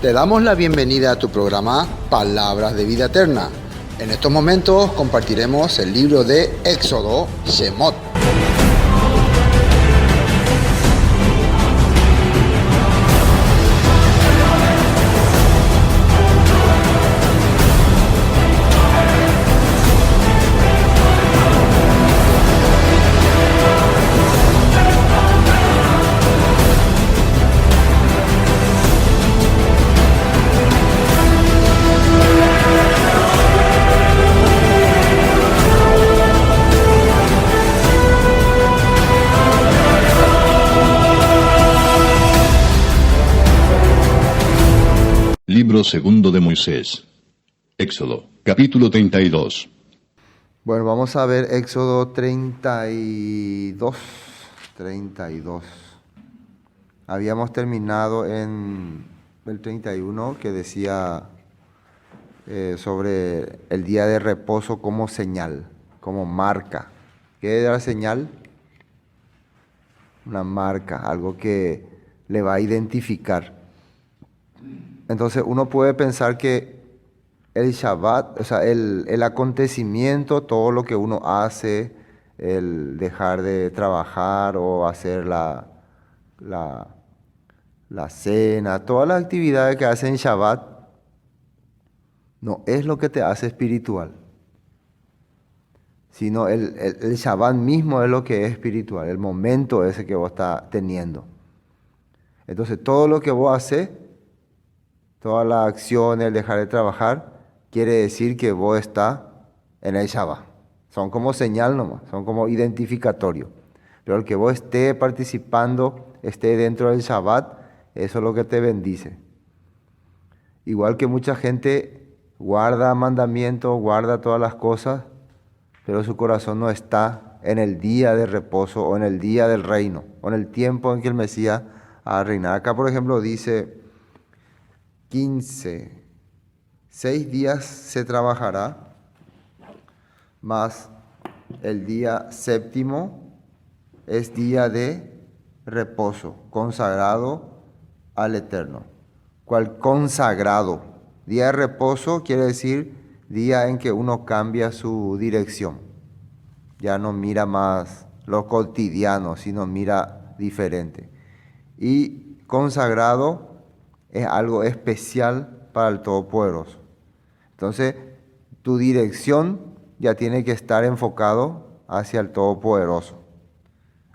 Te damos la bienvenida a tu programa Palabras de Vida Eterna. En estos momentos compartiremos el libro de Éxodo, Shemot. Libro segundo de Moisés. Éxodo, capítulo 32. Bueno, vamos a ver Éxodo 32. Habíamos terminado en el 31 que decía sobre el día de reposo como señal, como marca. ¿Qué era la señal? Una marca, algo que le va a identificar. Entonces uno puede pensar que el Shabbat, o sea, el acontecimiento, todo lo que uno hace, el dejar de trabajar o hacer la cena, todas las actividades que hacen en Shabbat, no es lo que te hace espiritual, sino el Shabbat mismo es lo que es espiritual, el momento ese que vos estás teniendo. Entonces todo lo que vos haces, todas las acciones, el dejar de trabajar, quiere decir que vos estás en el Shabbat. Son como señal nomás, son como identificatorio. Pero el que vos estés participando, esté dentro del Shabbat, eso es lo que te bendice. Igual que mucha gente guarda mandamientos, guarda todas las cosas, pero su corazón no está en el día de reposo o en el día del reino, o en el tiempo en que el Mesías ha reinado. Acá, por ejemplo, dice 15, 6 días se trabajará, mas el día séptimo es día de reposo, consagrado al Eterno. ¿Cuál consagrado? Día de reposo quiere decir día en que uno cambia su dirección. Ya no mira más lo cotidiano, sino mira diferente. Y consagrado es algo especial para el Todopoderoso. Entonces, tu dirección ya tiene que estar enfocado hacia el Todopoderoso,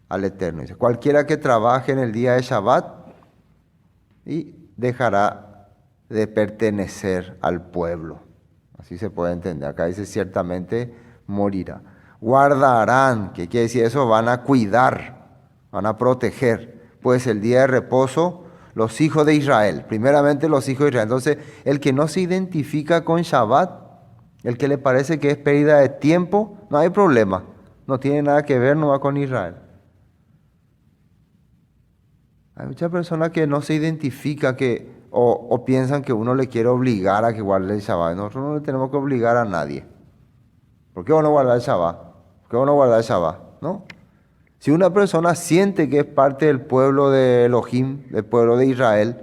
al Eterno. Dice, cualquiera que trabaje en el día de Shabbat y dejará de pertenecer al pueblo. Así se puede entender. Acá dice ciertamente morirá. Guardarán, ¿qué quiere decir eso? Van a cuidar, van a proteger. Pues el día de reposo, los hijos de Israel, primeramente los hijos de Israel. Entonces, el que no se identifica con Shabbat, el que le parece que es pérdida de tiempo, no hay problema. No tiene nada que ver, no va con Israel. Hay muchas personas que no se identifican o piensan que uno le quiere obligar a que guarde el Shabbat. Nosotros no le tenemos que obligar a nadie. ¿Por qué uno guarda el Shabbat? ¿Por qué uno guarda el Shabbat? ¿No? Si una persona siente que es parte del pueblo de Elohim, del pueblo de Israel,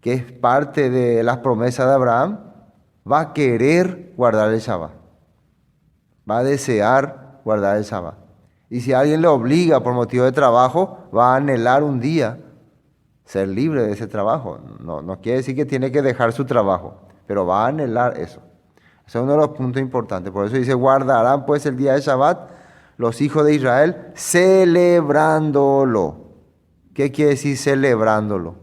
que es parte de las promesas de Abraham, va a querer guardar el Shabbat. Va a desear guardar el Shabbat. Y si alguien le obliga por motivo de trabajo, va a anhelar un día ser libre de ese trabajo. No quiere decir que tiene que dejar su trabajo, pero va a anhelar eso. Ese es uno de los puntos importantes. Por eso dice, guardarán pues el día de Shabbat los hijos de Israel celebrándolo. ¿Qué quiere decir celebrándolo?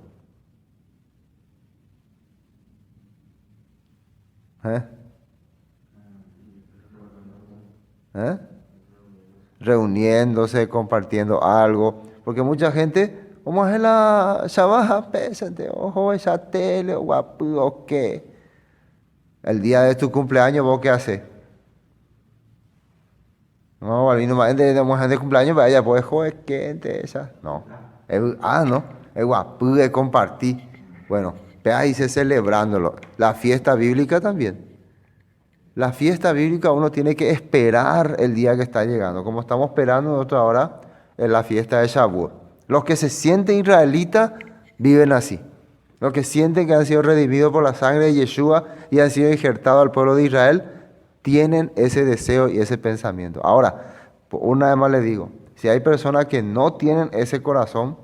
Reuniéndose, compartiendo algo. Porque mucha gente, vamos a hacer la Shabbat, pésate, ojo, esa tele, guapo, o qué. El día de tu cumpleaños, ¿vos qué haces? No, vamos de cumpleaños, vaya, pues, joder, ¿qué gente esa? No. No, es guapo de compartir. Bueno, dice celebrándolo. La fiesta bíblica también. La fiesta bíblica uno tiene que esperar el día que está llegando. Como estamos esperando nosotros ahora en la fiesta de Shavuot. Los que se sienten israelitas viven así. los que sienten que han sido redimidos por la sangre de Yeshua y han sido injertados al pueblo de Israel, tienen ese deseo y ese pensamiento. Ahora, una vez más les digo, si hay personas que no tienen ese corazón,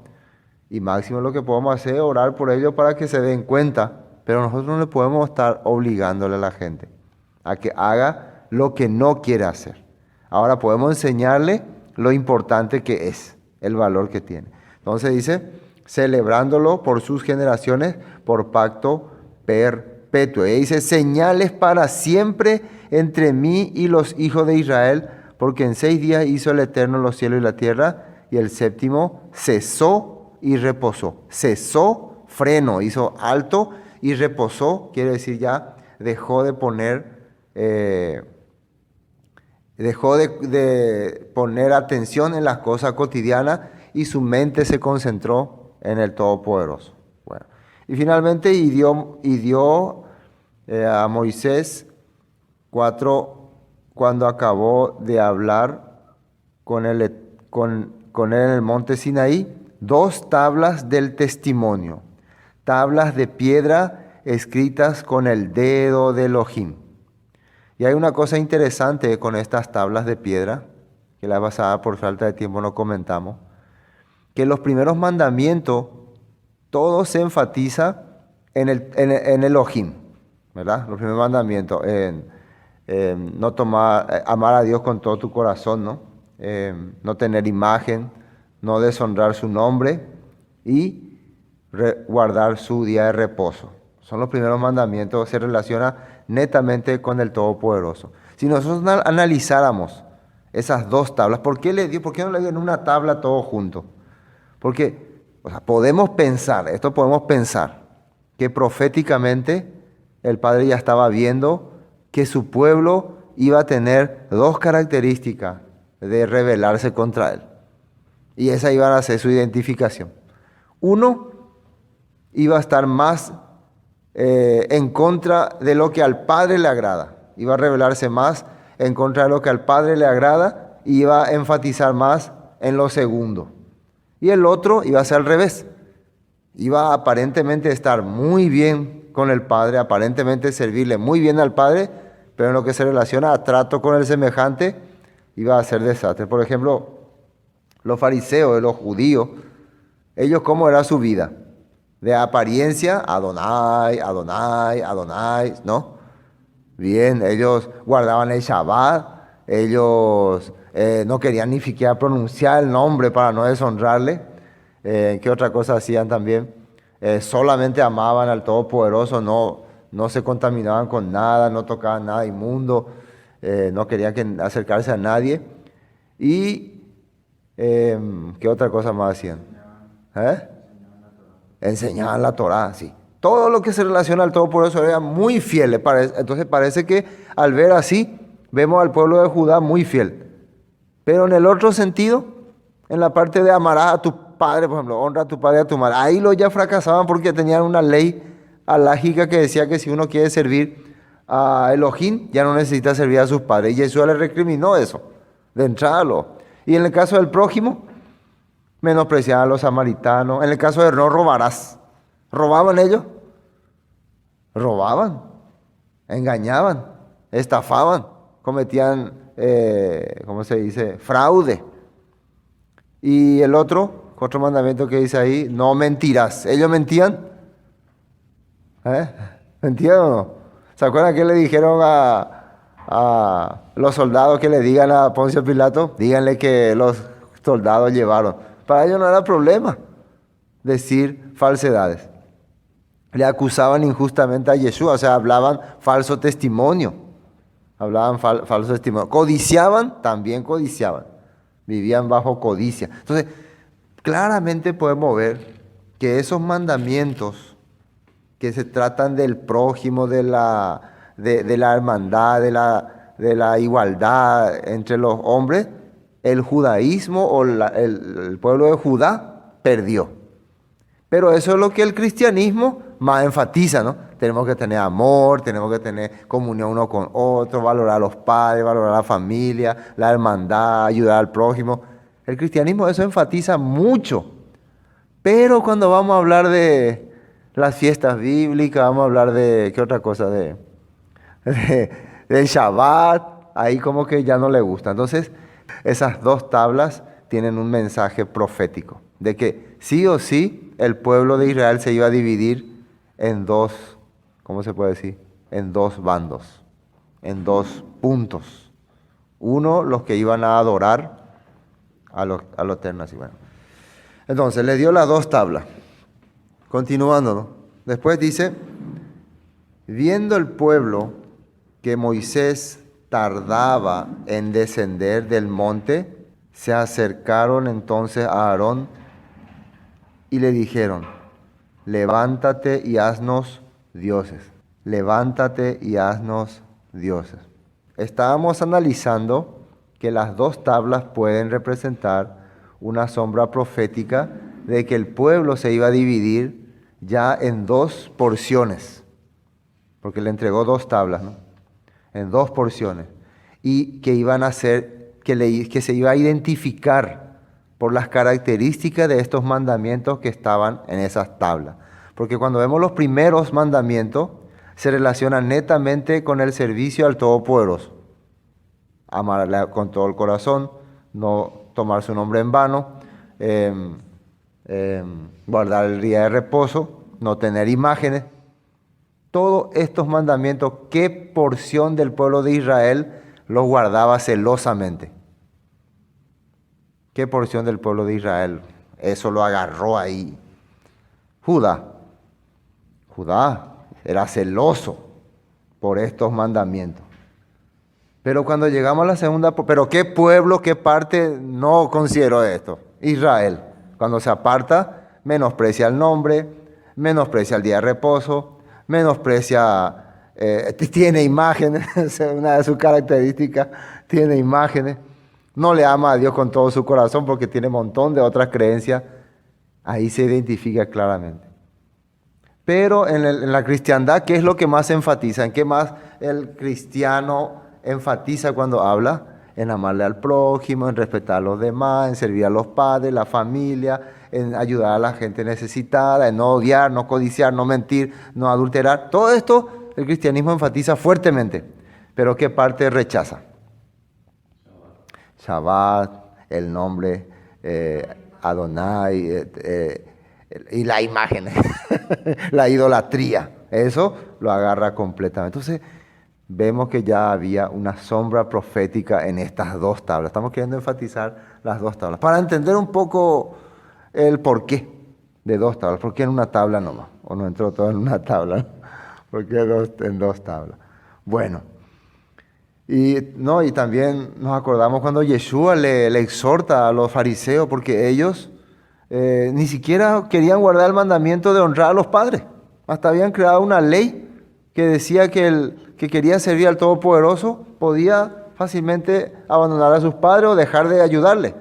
y máximo lo que podemos hacer es orar por ellos para que se den cuenta, pero nosotros no le podemos estar obligándole a la gente a que haga lo que no quiere hacer. Ahora podemos enseñarle lo importante que es, el valor que tiene. Entonces dice, celebrándolo por sus generaciones, por pacto perpetuo. Y dice, señales para siempre entre mí y los hijos de Israel, porque en 6 días hizo el Eterno los cielos y la tierra, y el séptimo cesó y reposó. Cesó, freno, hizo alto y reposó, quiere decir ya dejó de poner atención en las cosas cotidianas y su mente se concentró en el Todopoderoso. Bueno, y finalmente dio a Moisés cuando acabó de hablar con él en el monte Sinaí, 2 tablas del testimonio, tablas de piedra escritas con el dedo de Elohim. Y hay una cosa interesante con estas tablas de piedra, que la pasada por falta de tiempo no comentamos, que los primeros mandamientos, todo se enfatiza en Elohim, ¿verdad? Los primeros mandamientos, no amar a Dios con todo tu corazón, ¿no? No tener imagen, no deshonrar su nombre y guardar su día de reposo. Son los primeros mandamientos, se relaciona netamente con el Todopoderoso. Si nosotros analizáramos esas 2 tablas, ¿por qué no le dio en una tabla todo junto? Porque podemos pensar que proféticamente el Padre ya estaba viendo que su pueblo iba a tener 2 características de rebelarse contra él. Y esa iba a ser su identificación. Uno, iba a estar más en contra de lo que al Padre le agrada. Iba a rebelarse más en contra de lo que al Padre le agrada y iba a enfatizar más en lo segundo. Y el otro iba a ser al revés. Iba a aparentemente estar muy bien con el Padre, aparentemente servirle muy bien al Padre, pero en lo que se relaciona a trato con el semejante, iba a ser desastre. Por ejemplo, los fariseos, los judíos, ellos cómo era su vida. De apariencia, Adonai, Adonai, Adonai, ¿no? Bien, ellos guardaban el Shabbat, ellos no querían ni siquiera pronunciar el nombre para no deshonrarle. ¿Qué otra cosa hacían también? Solamente amaban al Todopoderoso, no se contaminaban con nada, no tocaban nada inmundo, no querían acercarse a nadie. Y ¿qué otra cosa más hacían? Enseñaban la Torá, sí. Todo lo que se relaciona al Todopoderoso era muy fiel. Entonces parece que al ver así, vemos al pueblo de Judá muy fiel. Pero en el otro sentido, en la parte de amarás a tu padre, por ejemplo, honra a tu padre y a tu madre, ahí ya fracasaban porque tenían una ley alágica que decía que si uno quiere servir a Elohim, ya no necesita servir a sus padres. Y Jesús le recriminó eso, de entrada. Y en el caso del prójimo, menospreciaban a los samaritanos. En el caso de no robarás, ¿robaban ellos? Robaban, engañaban, estafaban, cometían, ¿cómo se dice? Fraude. Y el otro mandamiento que dice ahí, no mentirás. ¿Ellos mentían? ¿Mentían o no? ¿Se acuerdan que le dijeron a los soldados que le digan a Poncio Pilato? Díganle que los soldados llevaron. Para ellos no era problema decir falsedades. Le acusaban injustamente a Yeshua, o sea, hablaban falso testimonio. Falso testimonio. Codiciaban, también codiciaban. Vivían bajo codicia. Entonces, claramente podemos ver que esos mandamientos que se tratan del prójimo, de la hermandad, de la igualdad entre los hombres, el judaísmo o el pueblo de Judá perdió. Pero eso es lo que el cristianismo más enfatiza, ¿no? Tenemos que tener amor, tenemos que tener comunión uno con otro, valorar a los padres, valorar a la familia, la hermandad, ayudar al prójimo. El cristianismo eso enfatiza mucho. Pero cuando vamos a hablar de las fiestas bíblicas, vamos a hablar de, ¿qué otra cosa? Del Shabbat, ahí como que ya no le gusta. Entonces, esas dos tablas tienen un mensaje profético, de que sí o sí el pueblo de Israel se iba a dividir en dos, ¿cómo se puede decir? En dos bandos, en dos puntos. Uno, los que iban a adorar a lo eterno. Así, bueno. Entonces, le dio las dos tablas. Continuando, ¿no? Después dice, viendo el pueblo que Moisés tardaba en descender del monte, se acercaron entonces a Aarón y le dijeron, levántate y haznos dioses. Levántate y haznos dioses. Estábamos analizando que las dos tablas pueden representar una sombra profética de que el pueblo se iba a dividir ya en dos porciones, porque le entregó dos tablas, ¿no? En dos porciones, y que iban a ser, que se iba a identificar por las características de estos mandamientos que estaban en esas tablas. Porque cuando vemos los primeros mandamientos, se relacionan netamente con el servicio al Todopoderoso. Amarle con todo el corazón, no tomar su nombre en vano, guardar el día de reposo, no tener imágenes. Todos estos mandamientos, ¿qué porción del pueblo de Israel los guardaba celosamente? ¿Qué porción del pueblo de Israel? Eso lo agarró ahí. Judá era celoso por estos mandamientos. Pero cuando llegamos a la segunda, ¿pero qué pueblo, qué parte no consideró esto? Israel. Cuando se aparta, menosprecia el nombre, menosprecia el día de reposo, menosprecia, tiene imágenes, una de sus características, tiene imágenes. No le ama a Dios con todo su corazón porque tiene un montón de otras creencias. Ahí se identifica claramente. Pero en la cristiandad, ¿qué es lo que más se enfatiza? ¿En qué más el cristiano enfatiza cuando habla? En amarle al prójimo, en respetar a los demás, en servir a los padres, la familia, en ayudar a la gente necesitada, en no odiar, no codiciar, no mentir, no adulterar. Todo esto el cristianismo enfatiza fuertemente. Pero ¿qué parte rechaza? Shabbat, el nombre, Adonai, y la imagen, la idolatría. Eso lo agarra completamente. Entonces, vemos que ya había una sombra profética en estas dos tablas. Estamos queriendo enfatizar las dos tablas. Para entender un poco el porqué de dos tablas. ¿Por qué en una tabla nomás? ¿O no entró todo en una tabla? ¿Por qué en dos tablas? Bueno. Y también nos acordamos cuando Yeshua le exhorta a los fariseos, porque ellos ni siquiera querían guardar el mandamiento de honrar a los padres. Hasta habían creado una ley que decía que el que quería servir al Todopoderoso podía fácilmente abandonar a sus padres o dejar de ayudarle.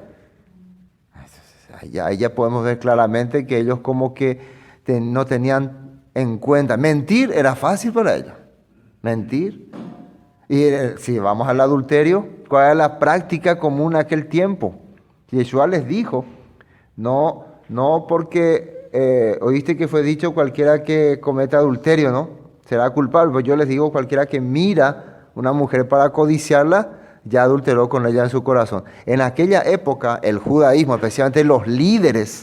Ahí ya podemos ver claramente que ellos como que no tenían en cuenta. Mentir era fácil para ellos. Mentir. Y si vamos al adulterio, ¿cuál era la práctica común en aquel tiempo? Yeshua les dijo, no porque oíste que fue dicho cualquiera que cometa adulterio, ¿no? Será culpable. Pues yo les digo, cualquiera que mira una mujer para codiciarla, ya adulteró con ella en su corazón. En aquella época, el judaísmo, especialmente los líderes,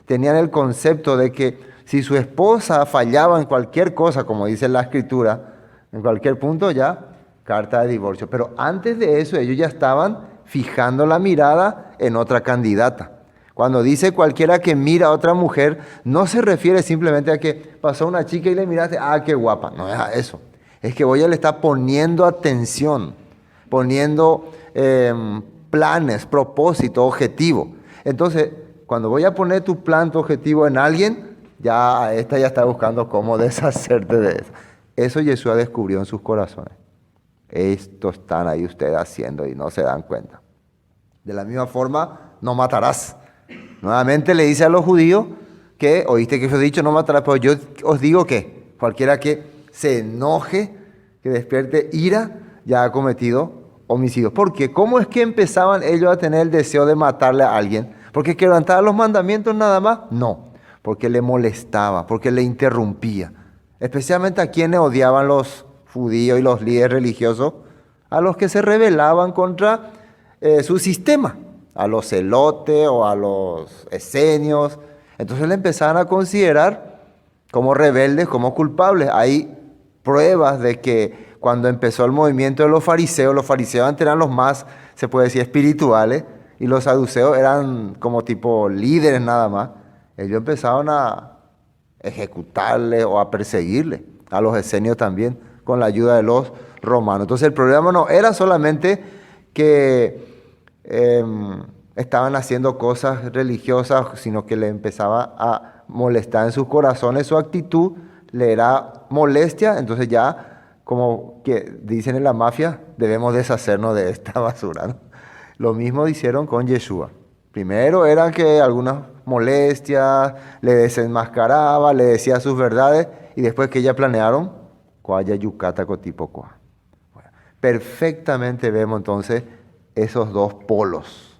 tenían el concepto de que si su esposa fallaba en cualquier cosa, como dice la Escritura, en cualquier punto ya, carta de divorcio. Pero antes de eso, ellos ya estaban fijando la mirada en otra candidata. Cuando dice cualquiera que mira a otra mujer, no se refiere simplemente a que pasó una chica y le miraste, qué guapa. No es a eso. Es que ella le está poniendo atención, poniendo planes, propósito, objetivo. Entonces, cuando voy a poner tu plan, tu objetivo en alguien, esta ya está buscando cómo deshacerte de eso. Eso Yeshua descubrió en sus corazones. Esto están ahí ustedes haciendo y no se dan cuenta. De la misma forma, no matarás. Nuevamente le dice a los judíos que, oíste que fue dicho, no matarás, pero yo os digo que cualquiera que se enoje, que despierte ira, ya ha cometido homicidio. ¿Por qué? ¿Cómo es que empezaban ellos a tener el deseo de matarle a alguien? ¿Porque quebrantaban los mandamientos nada más? No. porque le molestaba, porque le interrumpía. Especialmente a quienes odiaban los judíos y los líderes religiosos, a los que se rebelaban contra su sistema, a los celotes o a los esenios. Entonces le empezaban a considerar como rebeldes, como culpables. Hay pruebas de que cuando empezó el movimiento de los fariseos antes eran los más, se puede decir, espirituales, y los saduceos eran como tipo líderes nada más. Ellos empezaron a ejecutarle o a perseguirle, a los esenios también, con la ayuda de los romanos. Entonces el problema no era solamente que estaban haciendo cosas religiosas, sino que le empezaba a molestar en sus corazones su actitud, le era molestia. Entonces ya, como que dicen en la mafia, debemos deshacernos de esta basura, ¿no? Lo mismo hicieron con Yeshua. Primero era que algunas molestias, le desenmascaraba, le decía sus verdades, y después que ya planearon, cuaya yucata cotipo coa. Bueno, perfectamente vemos entonces esos dos polos.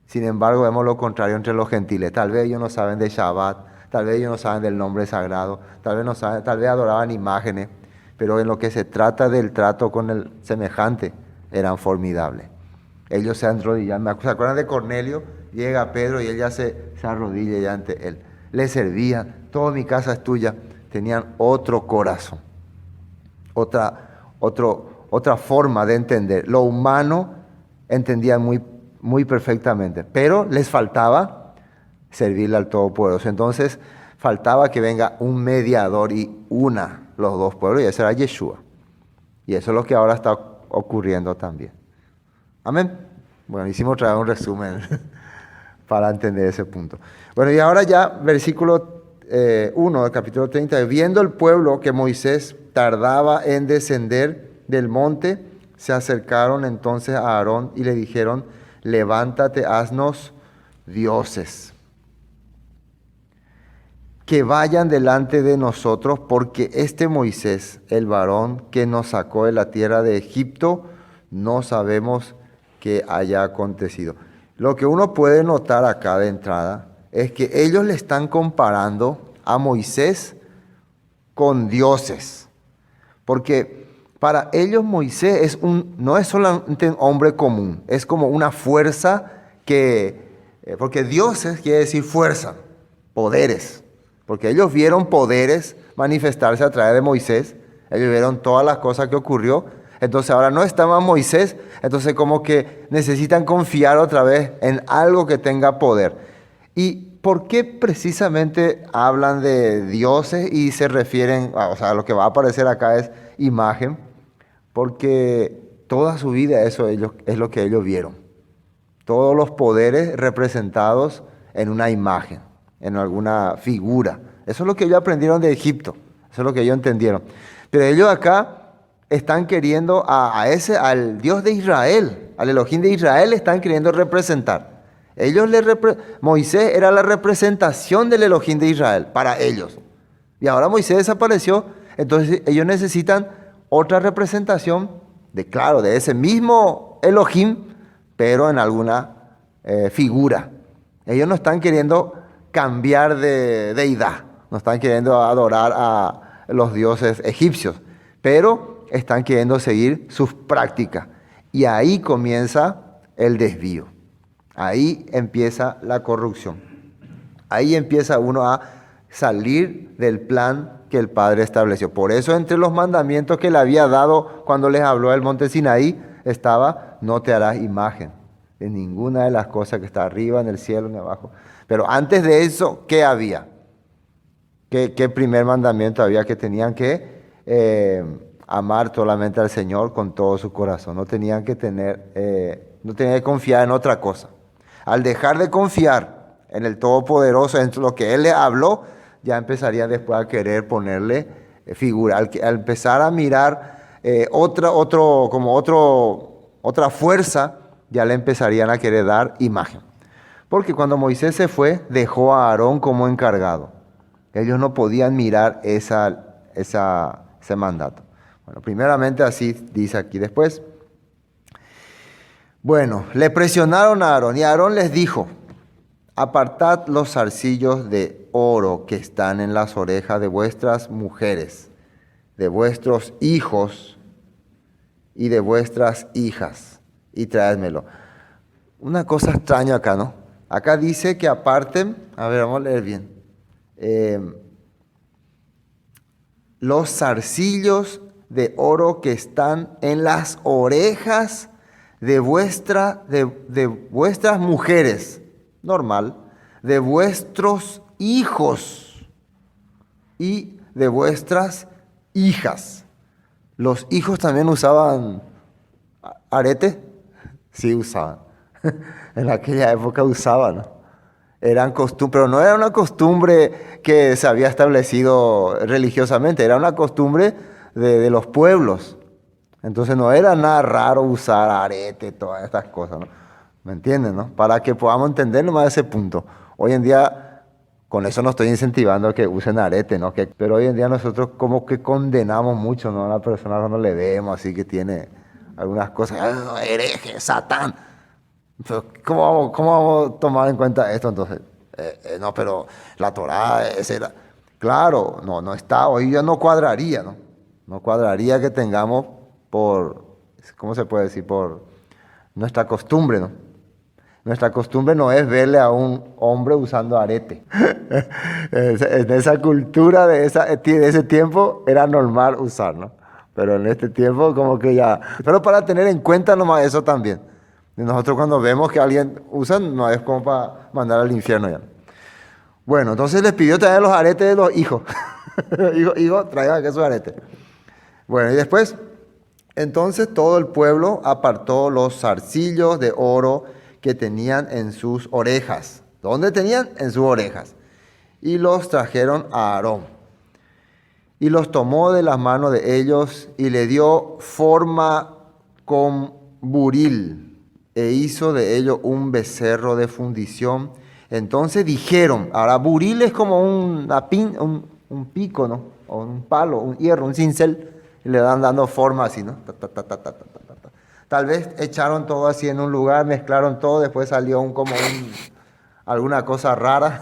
Sin embargo, vemos lo contrario entre los gentiles. Tal vez ellos no saben de Shabbat, tal vez ellos no saben del nombre sagrado, tal vez no saben, tal vez adoraban imágenes, pero en lo que se trata del trato con el semejante, eran formidables. Ellos se arrodillan. ¿Se acuerdan de Cornelio? Llega Pedro y él ya se arrodilla ya ante él. Le servían, toda mi casa es tuya. Tenían otro corazón, otra forma de entender. Lo humano entendían muy perfectamente, pero les faltaba servirle al Todopoderoso. Entonces faltaba que venga un mediador y una los dos pueblos, y ese era Yeshua. Y eso es lo que ahora está ocurriendo también. Amén. Bueno, hicimos otra vez un resumen para entender ese punto. Bueno, y ahora ya, versículo 1 del capítulo 30. Viendo el pueblo que Moisés tardaba en descender del monte, se acercaron entonces a Aarón y le dijeron: levántate, haznos dioses, que vayan delante de nosotros, porque este Moisés, el varón que nos sacó de la tierra de Egipto, no sabemos qué haya acontecido. Lo que uno puede notar acá de entrada es que ellos le están comparando a Moisés con dioses, porque para ellos Moisés no es solamente un hombre común, es como una fuerza porque dioses quiere decir fuerza, poderes, porque ellos vieron poderes manifestarse a través de Moisés, ellos vieron todas las cosas que ocurrió. Entonces ahora no está más Moisés, entonces como que necesitan confiar otra vez en algo que tenga poder. ¿Y por qué precisamente hablan de dioses y se refieren, lo que va a aparecer acá es imagen? Porque toda su vida eso es lo que ellos vieron. Todos los poderes representados en una imagen, en alguna figura. Eso es lo que ellos aprendieron de Egipto, eso es lo que ellos entendieron. Pero ellos acá están queriendo al Dios de Israel, al Elohim de Israel, están queriendo representar. Moisés era la representación del Elohim de Israel para ellos. Y ahora Moisés desapareció, entonces ellos necesitan otra representación de ese mismo Elohim, pero en alguna figura. Ellos no están queriendo cambiar de deidad, no están queriendo adorar a los dioses egipcios, pero están queriendo seguir sus prácticas. Y ahí comienza el desvío. Ahí empieza la corrupción. Ahí empieza uno a salir del plan que el Padre estableció. Por eso entre los mandamientos que le había dado cuando les habló del monte Sinaí estaba: no te harás imagen de ninguna de las cosas que está arriba, en el cielo, ni abajo. Pero antes de eso, ¿qué había? ¿Qué primer mandamiento había? Que tenían que amar solamente al Señor con todo su corazón. No tenían que confiar en otra cosa. Al dejar de confiar en el Todopoderoso, en lo que Él le habló, ya empezarían después a querer ponerle figura. Al empezar a mirar otra fuerza, ya le empezarían a querer dar imagen. Porque cuando Moisés se fue, dejó a Aarón como encargado. Ellos no podían mirar ese mandato. Bueno, primeramente así dice aquí. Después, bueno, le presionaron a Aarón y Aarón les dijo: Apartad los zarcillos de oro que están en las orejas de vuestras mujeres, de vuestros hijos y de vuestras hijas, y traédmelo. Una cosa extraña acá, ¿no? Acá dice que aparten, a ver, vamos a leer bien. Los zarcillos de oro que están en las orejas de vuestras mujeres, normal, de vuestros hijos y de vuestras hijas. ¿Los hijos también usaban arete? Sí, usaban. En aquella época usaban, ¿no? Eran costumbres, pero no era una costumbre que se había establecido religiosamente, era una costumbre de los pueblos. Entonces no era nada raro usar arete, todas estas cosas, ¿no? ¿Me entienden, no? Para que podamos entender nomás ese punto. Hoy en día, con eso no estoy incentivando a que usen arete, ¿no? Pero hoy en día nosotros como que condenamos mucho, ¿no? A la persona cuando le vemos así que tiene algunas cosas, hereje, Satán. Pero ¿cómo vamos a tomar en cuenta esto entonces? No, pero la Torá, ese era... Claro, no está, hoy ya no cuadraría, ¿no? No cuadraría que tengamos por, ¿cómo se puede decir? Por nuestra costumbre, ¿no? Nuestra costumbre no es verle a un hombre usando arete. En esa cultura de ese tiempo era normal usar, ¿no? Pero en este tiempo como que ya... Pero para tener en cuenta nomás eso también. Nosotros cuando vemos que alguien usa, no es como para mandar al infierno ya. Bueno, entonces les pidió traer los aretes de los hijos. Hijo, traigan aquí sus aretes. Bueno, y después, entonces todo el pueblo apartó los zarcillos de oro que tenían en sus orejas. ¿Dónde tenían? En sus orejas. Y los trajeron a Aarón. Y los tomó de las manos de ellos y le dio forma con buril e hizo de ello un becerro de fundición. Entonces dijeron, ahora buril es como un pico, ¿no? O un palo, un hierro, un cincel, y le dan dando forma así, ¿no? Tal vez echaron todo así en un lugar, mezclaron todo, después salió alguna cosa rara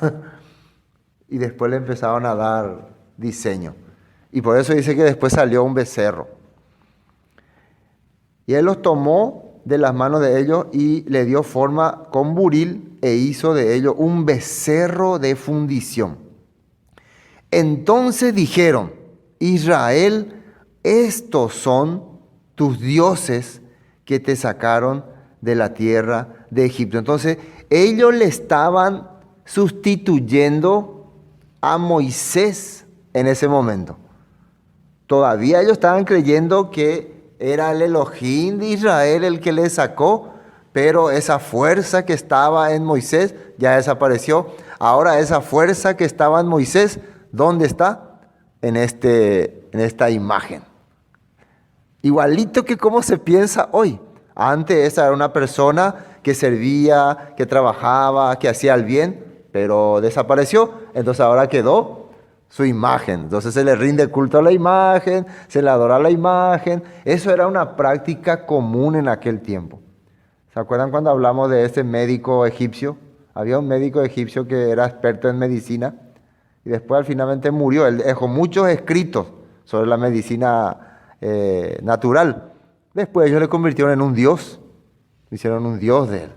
y después le empezaron a dar diseño. Y por eso dice que después salió un becerro. Y él los tomó de las manos de ellos y le dio forma con buril e hizo de ello un becerro de fundición. Entonces dijeron, Israel, estos son tus dioses que te sacaron de la tierra de Egipto. Entonces ellos le estaban sustituyendo a Moisés en ese momento. Todavía ellos estaban creyendo que era el Elohim de Israel el que le sacó, pero esa fuerza que estaba en Moisés ya desapareció. Ahora esa fuerza que estaba en Moisés, ¿dónde está? En esta imagen. Igualito que como se piensa hoy. Antes esa era una persona que servía, que trabajaba, que hacía el bien, pero desapareció. Entonces ahora quedó su imagen. Entonces se le rinde culto a la imagen, se le adora la imagen. Eso era una práctica común en aquel tiempo. ¿Se acuerdan cuando hablamos de ese médico egipcio? Había un médico egipcio que era experto en medicina y después finalmente murió. Él dejó muchos escritos sobre la medicina natural. Después ellos le convirtieron en un dios, hicieron un dios de él.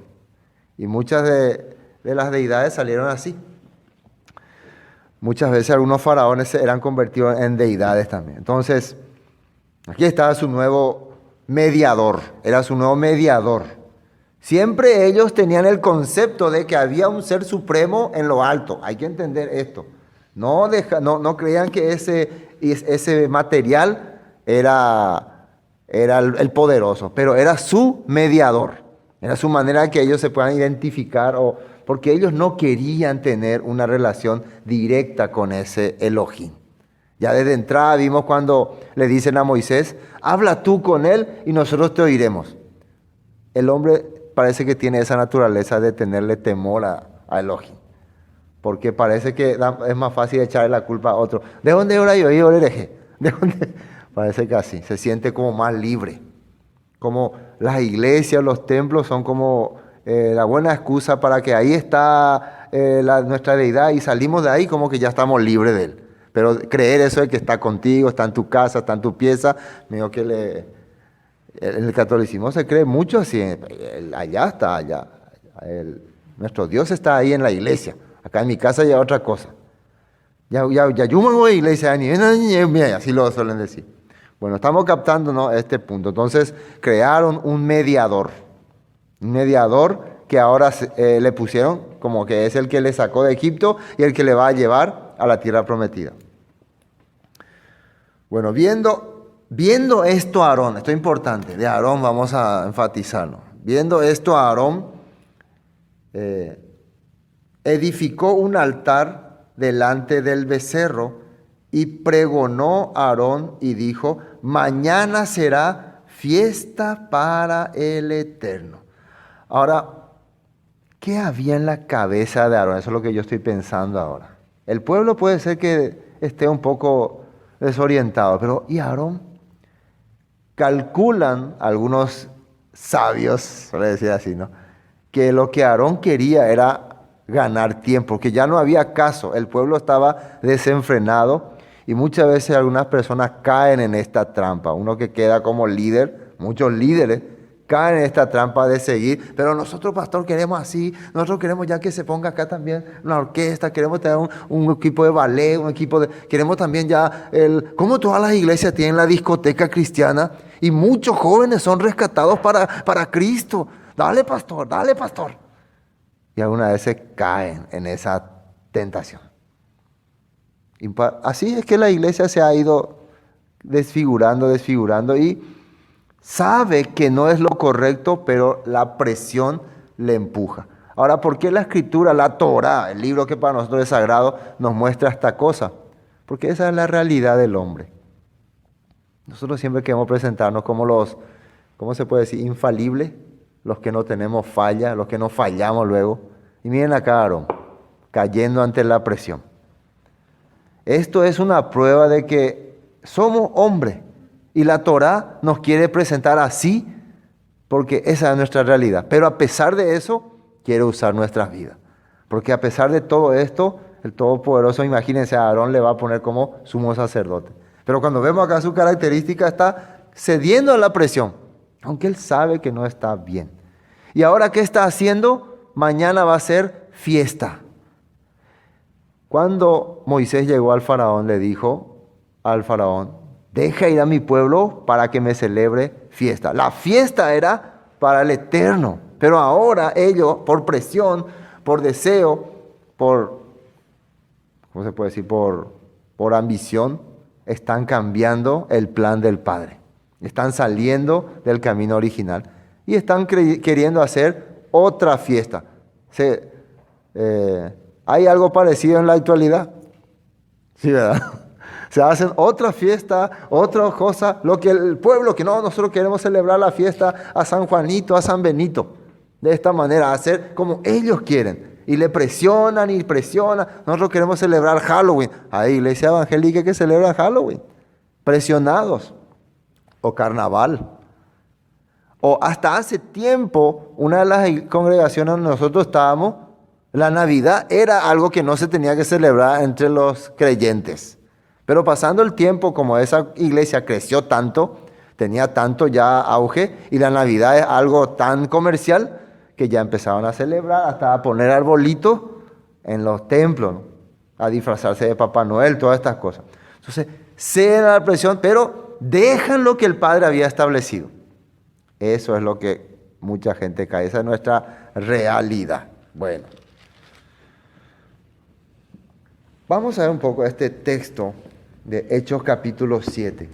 Y muchas de las deidades salieron así. Muchas veces algunos faraones eran convertidos en deidades también. Entonces, aquí estaba su nuevo mediador, era su nuevo mediador. Siempre ellos tenían el concepto de que había un ser supremo en lo alto. Hay que entender esto. No creían que ese material era el poderoso, pero era su mediador. Era su manera de que ellos se puedan identificar, porque ellos no querían tener una relación directa con ese Elohim. Ya desde entrada vimos cuando le dicen a Moisés, habla tú con él y nosotros te oiremos. El hombre parece que tiene esa naturaleza de tenerle temor a Elohim, porque parece que es más fácil echarle la culpa a otro. ¿De dónde ahora yo hereje? ¿De dónde? Parece que así, se siente como más libre. Como las iglesias, los templos son como la buena excusa para que ahí está nuestra deidad y salimos de ahí como que ya estamos libres de él. Pero creer eso de que está contigo, está en tu casa, está en tu pieza, digo que en el catolicismo se cree mucho así, allá está, allá. Nuestro Dios está ahí en la iglesia, acá en mi casa ya otra cosa. Ya yo me voy a la iglesia, así lo suelen decir. Bueno, estamos captando, ¿no?, este punto. Entonces crearon un mediador que ahora le pusieron como que es el que le sacó de Egipto y el que le va a llevar a la tierra prometida. Bueno, viendo esto a Aarón, esto es importante, de Aarón vamos a enfatizarlo. Viendo esto a Aarón, edificó un altar delante del becerro y pregonó a Aarón y dijo: mañana será fiesta para el Eterno. Ahora, ¿qué había en la cabeza de Aarón? Eso es lo que yo estoy pensando ahora. El pueblo puede ser que esté un poco desorientado, pero ¿y Aarón? Calculan algunos sabios, suele decir así, ¿no?, que lo que Aarón quería era ganar tiempo, que ya no había caso, el pueblo estaba desenfrenado y muchas veces algunas personas caen en esta trampa. Uno que queda como líder, muchos líderes caen en esta trampa de seguir, pero nosotros, pastor, queremos así, nosotros queremos ya que se ponga acá también una orquesta, queremos tener un equipo de ballet, queremos también ya, como todas las iglesias tienen la discoteca cristiana y muchos jóvenes son rescatados para Cristo. Dale, pastor, dale, pastor. Y algunas veces caen en esa tentación. Así es que la iglesia se ha ido desfigurando y sabe que no es lo correcto, pero la presión le empuja. Ahora, ¿por qué la Escritura, la Torá, el libro que para nosotros es sagrado, nos muestra esta cosa? Porque esa es la realidad del hombre. Nosotros siempre queremos presentarnos como los, ¿cómo se puede decir?, infalibles, los que no tenemos falla, los que no fallamos luego. Y miren acá, Aarón, cayendo ante la presión. Esto es una prueba de que somos hombres y la Torá nos quiere presentar así porque esa es nuestra realidad. Pero a pesar de eso, quiere usar nuestras vidas. Porque a pesar de todo esto, el Todopoderoso, imagínense, a Aarón le va a poner como sumo sacerdote. Pero cuando vemos acá su característica, está cediendo a la presión, aunque él sabe que no está bien. ¿Y ahora qué está haciendo? Mañana va a ser fiesta. Cuando Moisés llegó al faraón, le dijo al faraón: deja ir a mi pueblo para que me celebre fiesta. La fiesta era para el Eterno, pero ahora ellos, por presión, por deseo, ¿cómo se puede decir?, por ambición, están cambiando el plan del Padre. Están saliendo del camino original y están queriendo hacer otra fiesta. ¿Hay algo parecido en la actualidad? Sí, ¿verdad? Se hacen otra fiesta, otra cosa, lo que el pueblo, que no, nosotros queremos celebrar la fiesta a San Juanito, a San Benito. De esta manera, hacer como ellos quieren. Y le presionan y presionan. Nosotros queremos celebrar Halloween. Hay iglesia evangélica que celebra Halloween. Presionados. O carnaval. O hasta hace tiempo, una de las congregaciones donde nosotros estábamos, la Navidad era algo que no se tenía que celebrar entre los creyentes. Pero pasando el tiempo, como esa iglesia creció tanto, tenía tanto ya auge, y la Navidad es algo tan comercial, que ya empezaron a celebrar, hasta a poner arbolitos en los templos, ¿no?, a disfrazarse de Papá Noel, todas estas cosas. Entonces, ceden a la presión, pero dejan lo que el Padre había establecido. Eso es lo que mucha gente cae, esa es nuestra realidad. Bueno, vamos a ver un poco este texto de Hechos capítulo 7.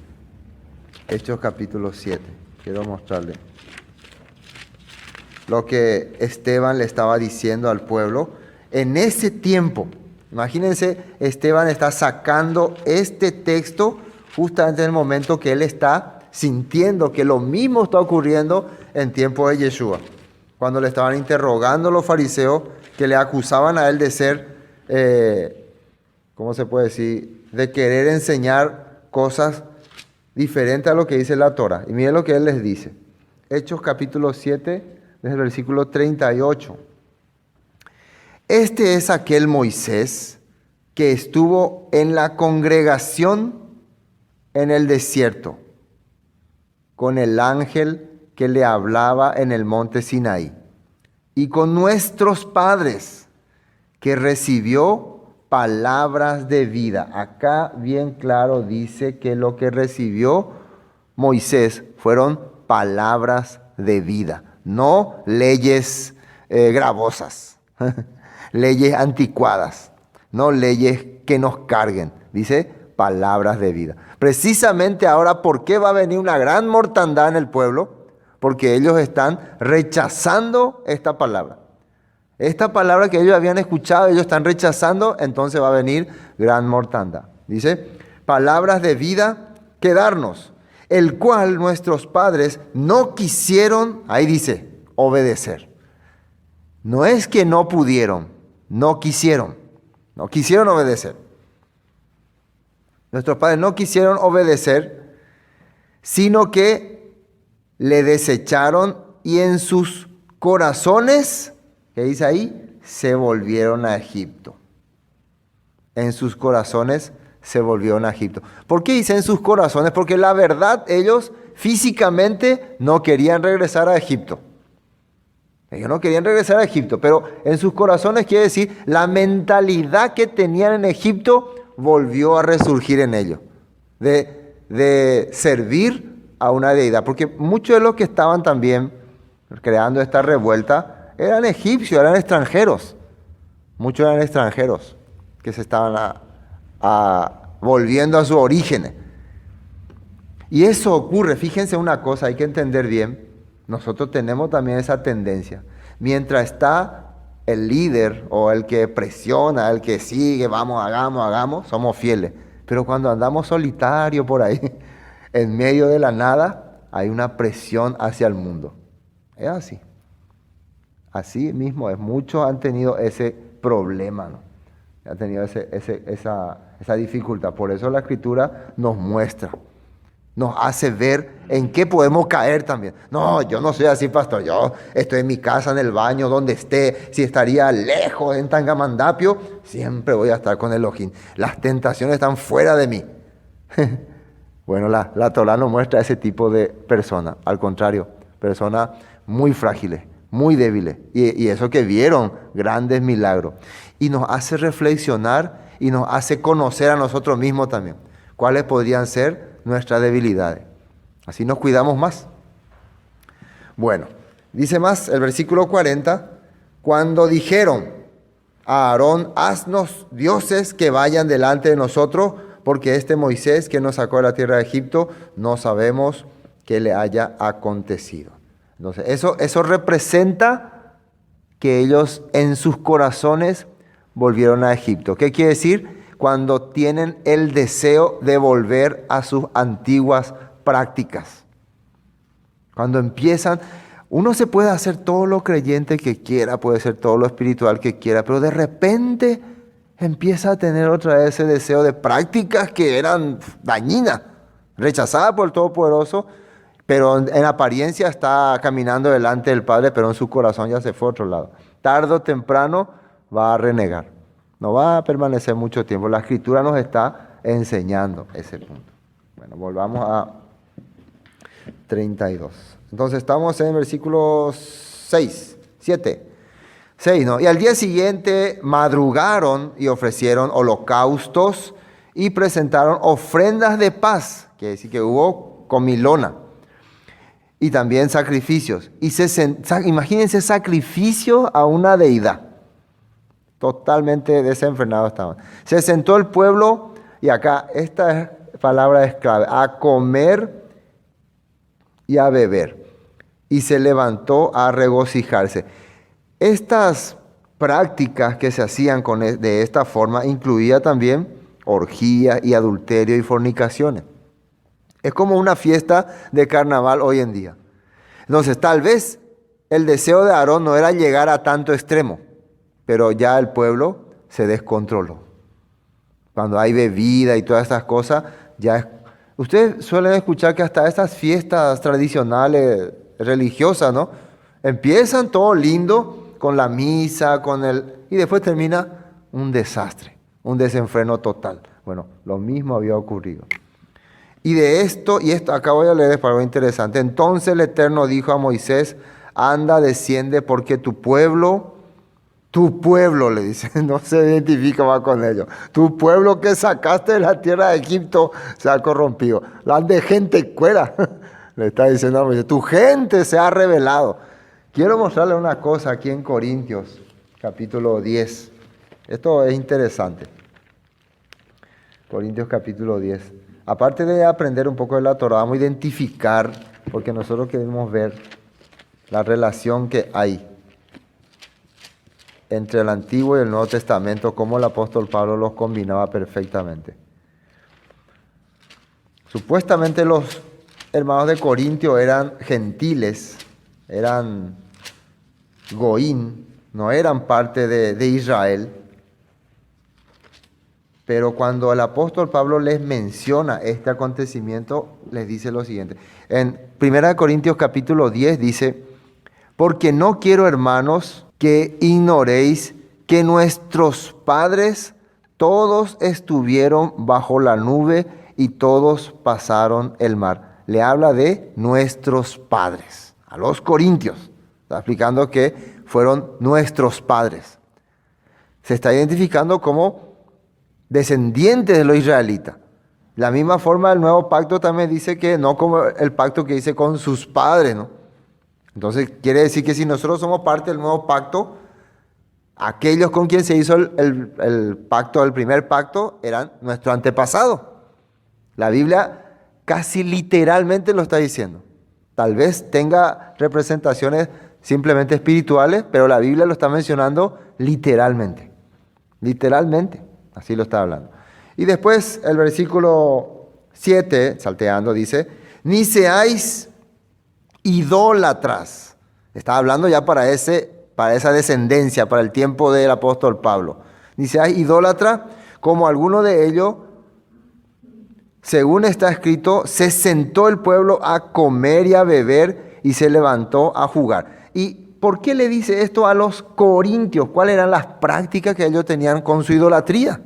Hechos capítulo 7. Quiero mostrarle lo que Esteban le estaba diciendo al pueblo en ese tiempo. Imagínense, Esteban está sacando este texto justamente en el momento que él está sintiendo que lo mismo está ocurriendo en tiempo de Yeshua. Cuando le estaban interrogando los fariseos que le acusaban a él de ser, ¿cómo se puede decir?, de querer enseñar cosas diferentes a lo que dice la Torah. Y miren lo que él les dice. Hechos capítulo 7, desde el versículo 38. Este es aquel Moisés que estuvo en la congregación en el desierto, con el ángel que le hablaba en el monte Sinaí, y con nuestros padres, que recibió palabras de vida. Acá bien claro dice que lo que recibió Moisés fueron palabras de vida, no leyes gravosas, leyes anticuadas, no leyes que nos carguen. Dice palabras de vida. Precisamente ahora, ¿por qué va a venir una gran mortandad en el pueblo? Porque ellos están rechazando esta palabra. Esta palabra que ellos habían escuchado, ellos están rechazando, entonces va a venir gran mortandad. Dice, palabras de vida que darnos, el cual nuestros padres no quisieron, ahí dice, obedecer. No es que no pudieron, no quisieron obedecer. Nuestros padres no quisieron obedecer, sino que le desecharon y en sus corazones, ¿qué dice ahí? Se volvieron a Egipto. En sus corazones se volvieron a Egipto. ¿Por qué dice en sus corazones? Porque la verdad ellos físicamente no querían regresar a Egipto. Ellos no querían regresar a Egipto, pero en sus corazones quiere decir la mentalidad que tenían en Egipto volvió a resurgir en ellos, de servir a una deidad. Porque muchos de los que estaban también creando esta revuelta eran egipcios, eran extranjeros. Muchos eran extranjeros que se estaban volviendo a sus orígenes. Y eso ocurre, fíjense una cosa, hay que entender bien, nosotros tenemos también esa tendencia. Mientras está el líder o el que presiona, el que sigue, vamos, hagamos, somos fieles. Pero cuando andamos solitarios por ahí, en medio de la nada, hay una presión hacia el mundo. Es así. Así mismo es. Muchos han tenido ese problema, ¿no? Han tenido esa dificultad. Por eso la Escritura nos muestra, nos hace ver en qué podemos caer también. No, yo no soy así, pastor. Yo estoy en mi casa, en el baño, donde esté. Si estaría lejos en Tangamandapio, siempre voy a estar con Elohim. Las tentaciones están fuera de mí. Bueno, la Torá nos muestra ese tipo de personas. Al contrario, personas muy frágiles, muy débiles. Y eso que vieron grandes milagros. Y nos hace reflexionar y nos hace conocer a nosotros mismos también. ¿Cuáles podrían ser nuestras debilidades? Así nos cuidamos más. Bueno, dice más el versículo 40. Cuando dijeron a Aarón, haznos dioses que vayan delante de nosotros, porque este Moisés que nos sacó de la tierra de Egipto, no sabemos qué le haya acontecido. Entonces, eso representa que ellos en sus corazones volvieron a Egipto. ¿Qué quiere decir? Cuando tienen el deseo de volver a sus antiguas prácticas. Cuando empiezan, uno se puede hacer todo lo creyente que quiera, puede ser todo lo espiritual que quiera, pero de repente empieza a tener otra vez ese deseo de prácticas que eran dañinas, rechazadas por el Todopoderoso, pero en apariencia está caminando delante del Padre, pero en su corazón ya se fue a otro lado. Tarde o temprano va a renegar. No va a permanecer mucho tiempo. La Escritura nos está enseñando ese punto. Bueno, volvamos a 32. Entonces estamos en el versículo 7. 6, ¿no? Y al día siguiente madrugaron y ofrecieron holocaustos y presentaron ofrendas de paz, que decir que hubo comilona, y también sacrificios. Y imagínense sacrificio a una deidad. Totalmente desenfrenados estaban. Se sentó el pueblo, y acá esta palabra es clave, a comer y a beber. Y se levantó a regocijarse. Estas prácticas que se hacían de esta forma incluía también orgías y adulterio y fornicaciones. Es como una fiesta de carnaval hoy en día. Entonces, tal vez el deseo de Aarón no era llegar a tanto extremo, pero ya el pueblo se descontroló. Cuando hay bebida y todas estas cosas, ustedes suelen escuchar que hasta estas fiestas tradicionales religiosas, ¿no? Empiezan todo lindo con la misa, y después termina un desastre, un desenfreno total. Bueno, lo mismo había ocurrido. Y esto acá voy a leer después algo interesante. Entonces el Eterno dijo a Moisés, anda, desciende, porque tu pueblo, le dice, no se identifica más con ellos. Tu pueblo que sacaste de la tierra de Egipto se ha corrompido. La de gente cuera, le está diciendo a Moisés, tu gente se ha rebelado. Quiero mostrarle una cosa aquí en Corintios, capítulo 10. Esto es interesante. Corintios capítulo 10. Aparte de aprender un poco de la Torah, vamos a identificar, porque nosotros queremos ver la relación que hay entre el Antiguo y el Nuevo Testamento, cómo el apóstol Pablo los combinaba perfectamente. Supuestamente los hermanos de Corintio eran gentiles, eran goín, no eran parte de Israel. Pero cuando el apóstol Pablo les menciona este acontecimiento, les dice lo siguiente. En 1 Corintios capítulo 10 dice, porque no quiero, hermanos, que ignoréis que nuestros padres todos estuvieron bajo la nube y todos pasaron el mar. Le habla de nuestros padres, a los corintios. Está explicando que fueron nuestros padres. Se está identificando como descendientes de los israelitas. La misma forma el nuevo pacto también dice que no como el pacto que dice con sus padres, ¿no? Entonces quiere decir que si nosotros somos parte del nuevo pacto, aquellos con quien se hizo el pacto, el primer pacto, eran nuestro antepasado. La Biblia casi literalmente lo está diciendo. Tal vez tenga representaciones simplemente espirituales, pero la Biblia lo está mencionando literalmente. Literalmente, así lo está hablando. Y después el versículo 7, salteando, dice, ni seáis idólatras. Está hablando ya para esa descendencia, para el tiempo del apóstol Pablo. Ni seáis idólatras, como alguno de ellos, según está escrito, se sentó el pueblo a comer y a beber y se levantó a jugar. ¿Y por qué le dice esto a los corintios? ¿Cuáles eran las prácticas que ellos tenían con su idolatría?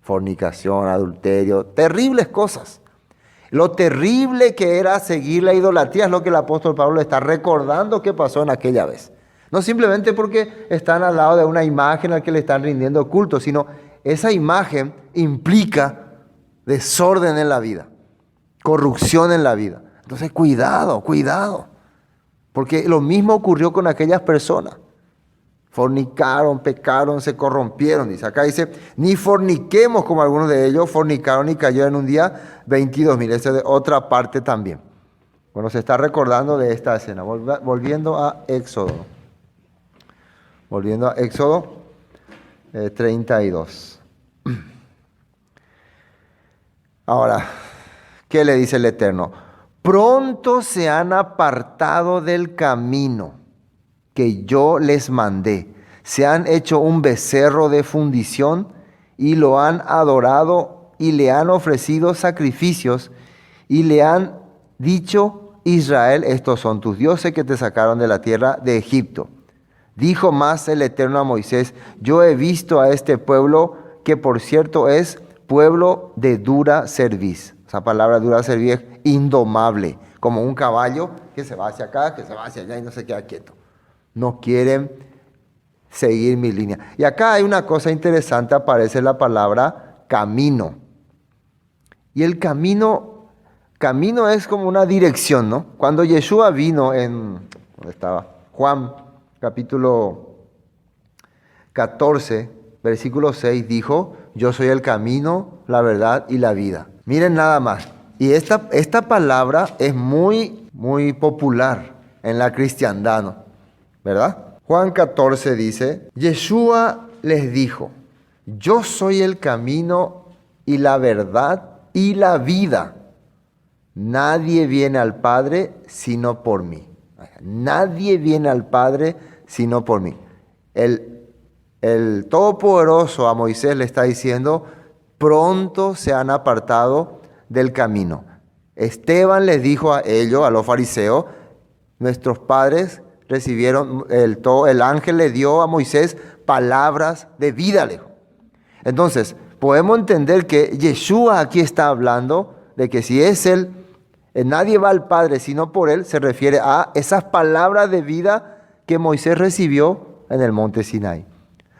Fornicación, adulterio, terribles cosas. Lo terrible que era seguir la idolatría es lo que el apóstol Pablo está recordando que pasó en aquella vez. No simplemente porque están al lado de una imagen al que le están rindiendo culto, sino esa imagen implica desorden en la vida, corrupción en la vida. Entonces cuidado, porque lo mismo ocurrió con aquellas personas. Fornicaron, pecaron, se corrompieron. Dice acá, dice, ni forniquemos como algunos de ellos fornicaron y cayeron en un día 22,000. Esa es de otra parte también. Bueno, se está recordando de esta escena. Volviendo a Éxodo. 32. Ahora, ¿qué le dice el Eterno? Pronto se han apartado del camino que yo les mandé. Se han hecho un becerro de fundición y lo han adorado y le han ofrecido sacrificios y le han dicho, Israel, estos son tus dioses que te sacaron de la tierra de Egipto. Dijo más el Eterno a Moisés, yo he visto a este pueblo que por cierto es pueblo de dura cerviz. Esa palabra dura cerviz es indomable, como un caballo que se va hacia acá, que se va hacia allá y no se queda quieto. No quieren seguir mi línea. Y acá hay una cosa interesante, aparece la palabra camino. Y el camino es como una dirección, ¿no? Cuando Yeshua vino ¿dónde estaba? Juan, capítulo 14, versículo 6, dijo, yo soy el camino, la verdad y la vida. Miren nada más. Y esta palabra es muy, muy popular en la cristiandad, ¿no? ¿Verdad? Juan 14 dice, Yeshua les dijo, yo soy el camino y la verdad y la vida. Nadie viene al Padre sino por mí. Nadie viene al Padre sino por mí. El Todopoderoso a Moisés le está diciendo, pronto se han apartado del camino. Esteban les dijo a ellos, a los fariseos, nuestros padres recibieron, el ángel le dio a Moisés palabras de vida, le dijo. Entonces, podemos entender que Yeshua aquí está hablando de que si es Él, nadie va al Padre sino por Él, se refiere a esas palabras de vida que Moisés recibió en el monte Sinai.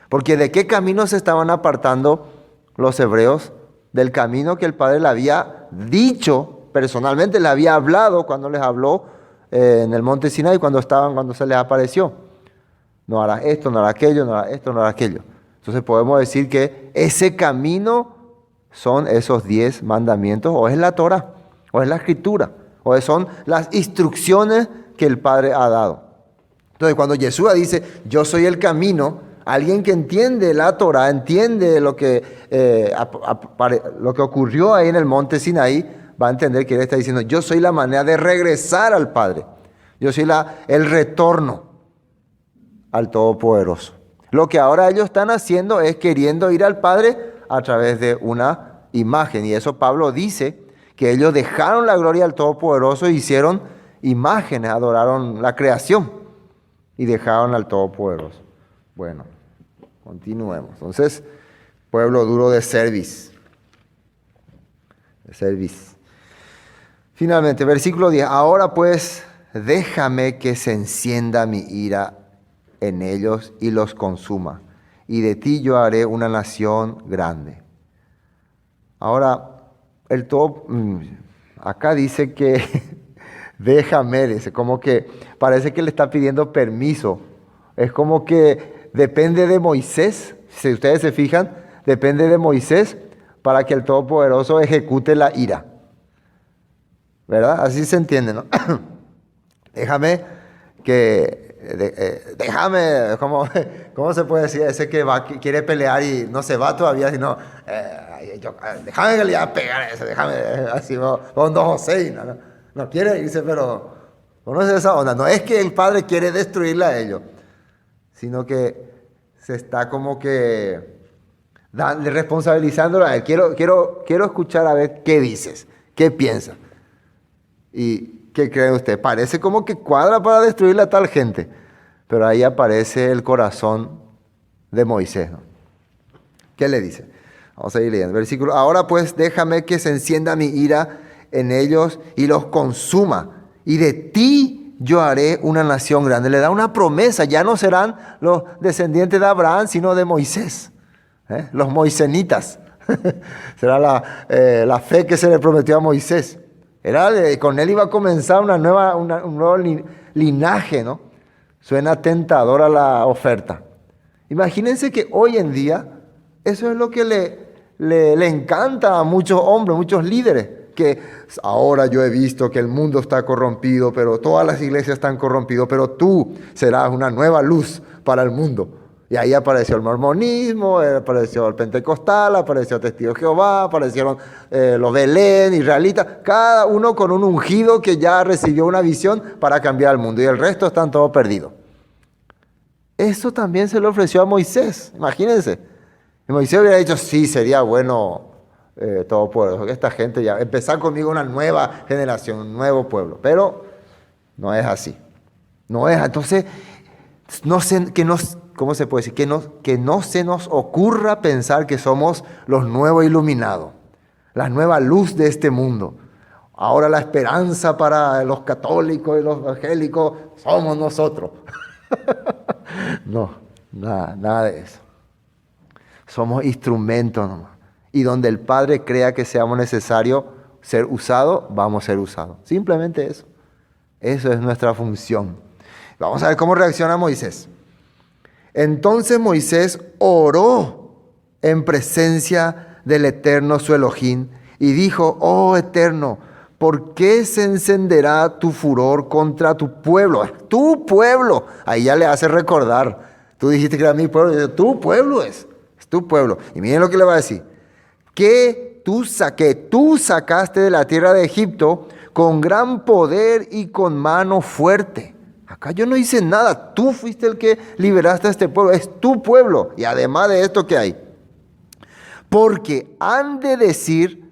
Porque ¿de qué camino se estaban apartando los hebreos? Del camino que el Padre le había dicho, personalmente le había hablado cuando les habló en el monte Sinai, cuando se les apareció. No harás esto, no harás aquello, no harás esto, no harás aquello. Entonces podemos decir que ese camino son esos 10 mandamientos, o es la Torah, o es la Escritura, o son las instrucciones que el Padre ha dado. Entonces cuando Yeshua dice, yo soy el camino, alguien que entiende la Torah, entiende lo que ocurrió ahí en el monte Sinaí, va a entender que él está diciendo, yo soy la manera de regresar al Padre. Yo soy el retorno al Todopoderoso. Lo que ahora ellos están haciendo es queriendo ir al Padre a través de una imagen. Y eso Pablo dice que ellos dejaron la gloria al Todopoderoso e hicieron imágenes, adoraron la creación y dejaron al Todopoderoso. Bueno, continuemos. Entonces, pueblo duro de cerviz. Finalmente, versículo 10. Ahora pues, déjame que se encienda mi ira en ellos y los consuma, y de ti yo haré una nación grande. Ahora, acá dice que déjame, dice, como que parece que le está pidiendo permiso. Es como que depende de Moisés, si ustedes se fijan, depende de Moisés para que el Todopoderoso ejecute la ira. ¿Verdad? Así se entiende, ¿no? Déjame, ¿cómo se puede decir? Ese que quiere pelear y no se va todavía, sino, déjame que le voy a pegar a ese, déjame, así, con Don José, no quiere irse, pero, ¿conoce esa onda? No es que el Padre quiere destruirla a ellos, sino que se está como que responsabilizándolo a él. Quiero escuchar a ver qué dices, qué piensas. ¿Y qué cree usted? Parece como que cuadra para destruir a tal gente. Pero ahí aparece el corazón de Moisés, ¿no? ¿Qué le dice? Vamos a ir leyendo. Versículo. Ahora pues déjame que se encienda mi ira en ellos y los consuma. Y de ti yo haré una nación grande. Le da una promesa. Ya no serán los descendientes de Abraham, sino de Moisés. Los moisenitas. Será la fe que se le prometió a Moisés. Con él iba a comenzar un nuevo linaje, ¿no? Suena tentadora la oferta. Imagínense que hoy en día eso es lo que le encanta a muchos hombres, muchos líderes. Que ahora yo he visto que el mundo está corrompido, pero todas las iglesias están corrompidas, pero tú serás una nueva luz para el mundo. Y ahí apareció el mormonismo, apareció el pentecostal, apareció Testigos de Jehová, aparecieron los Belén, israelitas, cada uno con un ungido que ya recibió una visión para cambiar el mundo, y el resto están todos perdidos. Eso también se le ofreció a Moisés, imagínense. Y Moisés hubiera dicho, sí, sería bueno Todopoderoso, que esta gente ya, empezar conmigo una nueva generación, un nuevo pueblo, pero no es así. No es, entonces, ¿cómo se puede decir? Que no se nos ocurra pensar que somos los nuevos iluminados, la nueva luz de este mundo. Ahora la esperanza para los católicos y los evangélicos somos nosotros. No, nada de eso. Somos instrumentos nomás. Y donde el Padre crea que seamos necesarios ser usados, vamos a ser usados. Simplemente eso. Eso es nuestra función. Vamos a ver cómo reacciona Moisés. Entonces Moisés oró en presencia del Eterno su Elohim y dijo, oh Eterno, ¿por qué se encenderá tu furor contra tu pueblo? Tu pueblo. Ahí ya le hace recordar. Tú dijiste que era mi pueblo. Tu pueblo es tu pueblo. Y miren lo que le va a decir. Que tú sacaste de la tierra de Egipto con gran poder y con mano fuerte. Acá yo no hice nada. Tú fuiste el que liberaste a este pueblo. Es tu pueblo. Y además de esto, ¿qué hay? ¿Por qué han de decir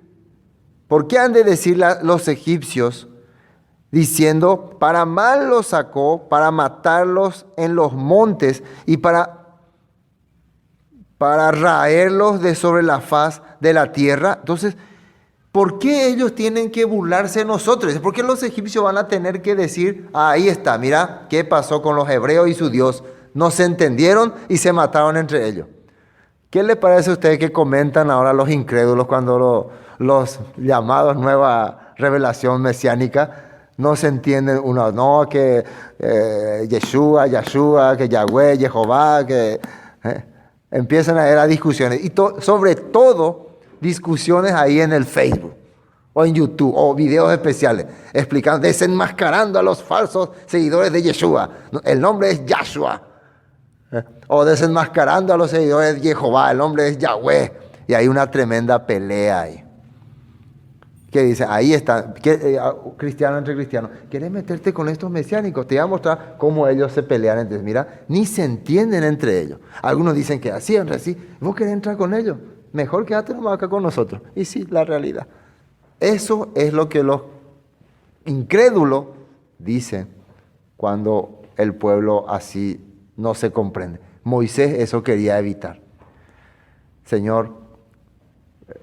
los egipcios, diciendo, para mal los sacó, para matarlos en los montes y para raerlos de sobre la faz de la tierra. Entonces, ¿por qué ellos tienen que burlarse de nosotros? ¿Por qué los egipcios van a tener que decir, ahí está, mira qué pasó con los hebreos y su Dios? No se entendieron y se mataron entre ellos. ¿Qué le parece a usted que comentan ahora los incrédulos cuando los llamados nueva revelación mesiánica no se entienden? Uno, no, que Yeshua, que Yahweh, Jehová, que empiezan a haber discusiones. Y sobre todo, discusiones ahí en el Facebook o en YouTube o videos especiales explicando, desenmascarando a los falsos seguidores de Yeshua. El nombre es Yahshua. O desenmascarando a los seguidores de Jehová, el nombre es Yahweh. Y hay una tremenda pelea ahí. ¿Qué dice? Ahí está, cristiano entre cristianos. ¿Quieres meterte con estos mesiánicos? Te voy a mostrar cómo ellos se pelean entre ellos. Mira, ni se entienden entre ellos. Algunos dicen que así, entre sí. ¿Vos querés entrar con ellos? Mejor quédate nomás acá con nosotros. Y sí, la realidad. Eso es lo que los incrédulos dicen cuando el pueblo así no se comprende. Moisés eso quería evitar. Señor,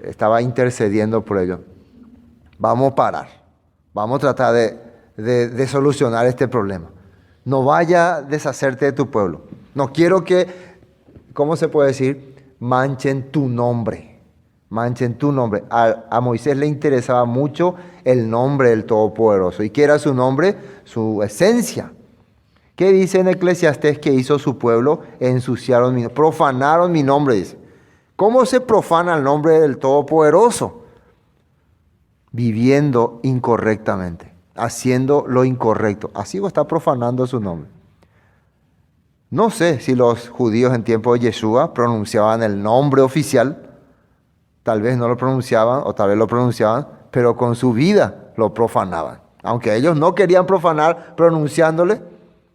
estaba intercediendo por ellos. Vamos a parar. Vamos a tratar de solucionar este problema. No vaya a deshacerte de tu pueblo. No quiero que, ¿cómo se puede decir? Manchen tu nombre. Manchen tu nombre. A Moisés le interesaba mucho el nombre del Todopoderoso. ¿Y qué era su nombre? Su esencia. ¿Qué dice en Eclesiastés que hizo su pueblo? Ensuciaron profanaron mi nombre, dice. ¿Cómo se profana el nombre del Todopoderoso? Viviendo incorrectamente, haciendo lo incorrecto. Así está profanando su nombre. No sé si los judíos en tiempo de Yeshua pronunciaban el nombre oficial. Tal vez no lo pronunciaban o tal vez lo pronunciaban, pero con su vida lo profanaban. Aunque ellos no querían profanar pronunciándole,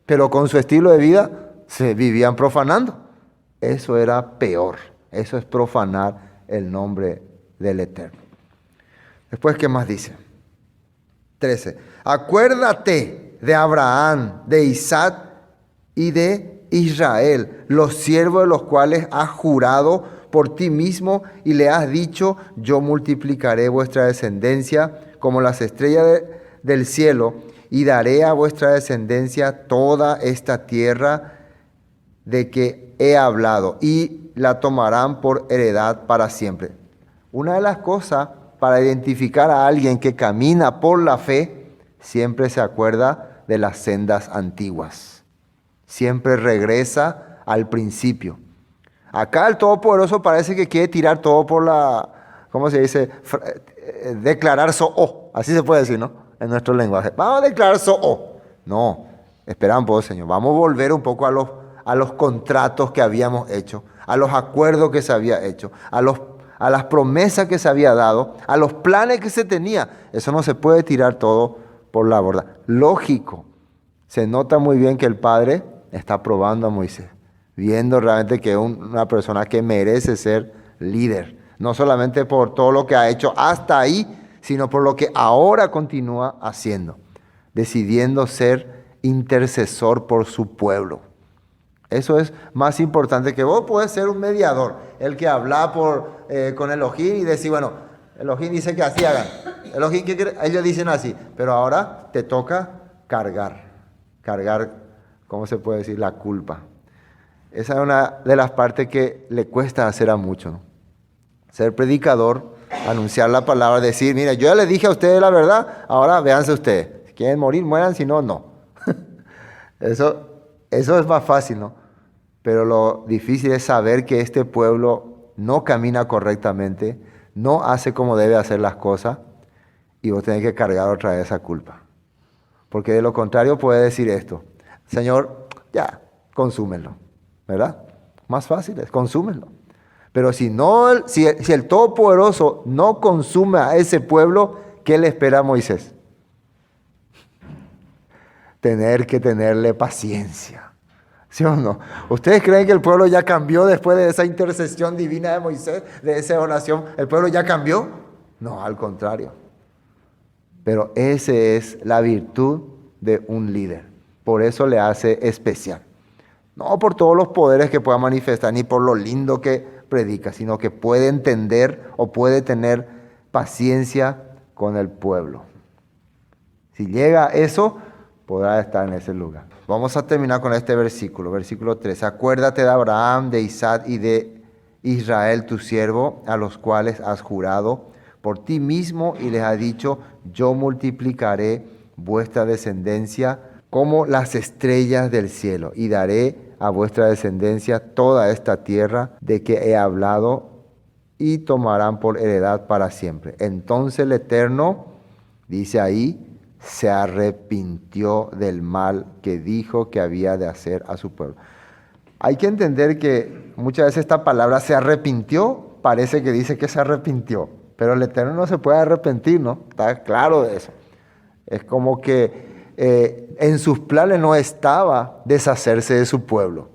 pero con su estilo de vida se vivían profanando. Eso era peor. Eso es profanar el nombre del Eterno. Después, ¿qué más dice? 13. Acuérdate de Abraham, de Isaac y de Israel, los siervos de los cuales has jurado por ti mismo y le has dicho, yo multiplicaré vuestra descendencia como las estrellas del cielo y daré a vuestra descendencia toda esta tierra de que he hablado y la tomarán por heredad para siempre. Una de las cosas para identificar a alguien que camina por la fe, siempre se acuerda de las sendas antiguas. Siempre regresa al principio. Acá el Todopoderoso parece que quiere tirar todo por la, ¿cómo se dice? Declarar so-o. Así se puede decir, ¿no? En nuestro lenguaje. Vamos a declarar so-o. No, esperan por Señor. Vamos a volver un poco a los contratos que habíamos hecho, a los acuerdos que se había hecho, a las promesas que se había dado, a los planes que se tenía. Eso no se puede tirar todo por la borda. Lógico, se nota muy bien que el Padre está probando a Moisés, viendo realmente que es una persona que merece ser líder, no solamente por todo lo que ha hecho hasta ahí, sino por lo que ahora continúa haciendo, decidiendo ser intercesor por su pueblo. Eso es más importante que vos podés ser un mediador, el que habla con Elohim y decir, bueno, Elohim dice que así hagan. Elohim, ellos dicen así, pero ahora te toca cargar, ¿cómo se puede decir? La culpa. Esa es una de las partes que le cuesta hacer a muchos, ¿no? Ser predicador, anunciar la palabra, decir, mira, yo ya les dije a ustedes la verdad, ahora véanse ustedes. Si quieren morir, mueran, si no, no. Eso es más fácil, ¿no? Pero lo difícil es saber que este pueblo no camina correctamente, no hace como debe hacer las cosas, y vos tenés que cargar otra vez esa culpa. Porque de lo contrario puede decir esto, Señor, ya, consúmenlo, ¿verdad? Más fácil es, consúmenlo. Pero si el Todopoderoso no consume a ese pueblo, ¿qué le espera a Moisés? Tener que tenerle paciencia. ¿Sí o no? ¿Ustedes creen que el pueblo ya cambió después de esa intercesión divina de Moisés, de esa oración? ¿El pueblo ya cambió? No, al contrario. Pero esa es la virtud de un líder. Por eso le hace especial. No por todos los poderes que pueda manifestar, ni por lo lindo que predica, sino que puede entender o puede tener paciencia con el pueblo. Si llega a eso, podrá estar en ese lugar. Vamos a terminar con este versículo, versículo 13. Acuérdate de Abraham, de Isaac y de Israel tu siervo, a los cuales has jurado por ti mismo y les has dicho, yo multiplicaré vuestra descendencia como las estrellas del cielo y daré a vuestra descendencia toda esta tierra de que he hablado y tomarán por heredad para siempre. Entonces el Eterno, dice ahí, se arrepintió del mal que dijo que había de hacer a su pueblo. Hay que entender que muchas veces esta palabra se arrepintió, parece que dice que se arrepintió, pero el Eterno no se puede arrepentir, ¿no? Está claro de eso. Es como que en sus planes no estaba deshacerse de su pueblo.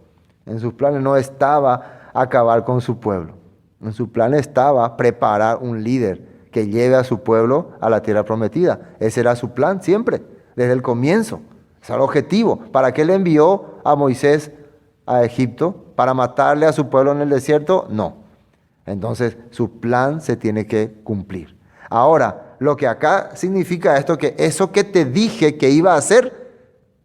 En sus planes no estaba acabar con su pueblo. En su plan estaba preparar un líder que lleve a su pueblo a la tierra prometida. Ese era su plan siempre, desde el comienzo. Ese era el objetivo. ¿Para qué le envió a Moisés a Egipto? ¿Para matarle a su pueblo en el desierto? No. Entonces su plan se tiene que cumplir. Ahora, lo que acá significa esto, que eso que te dije que iba a hacer,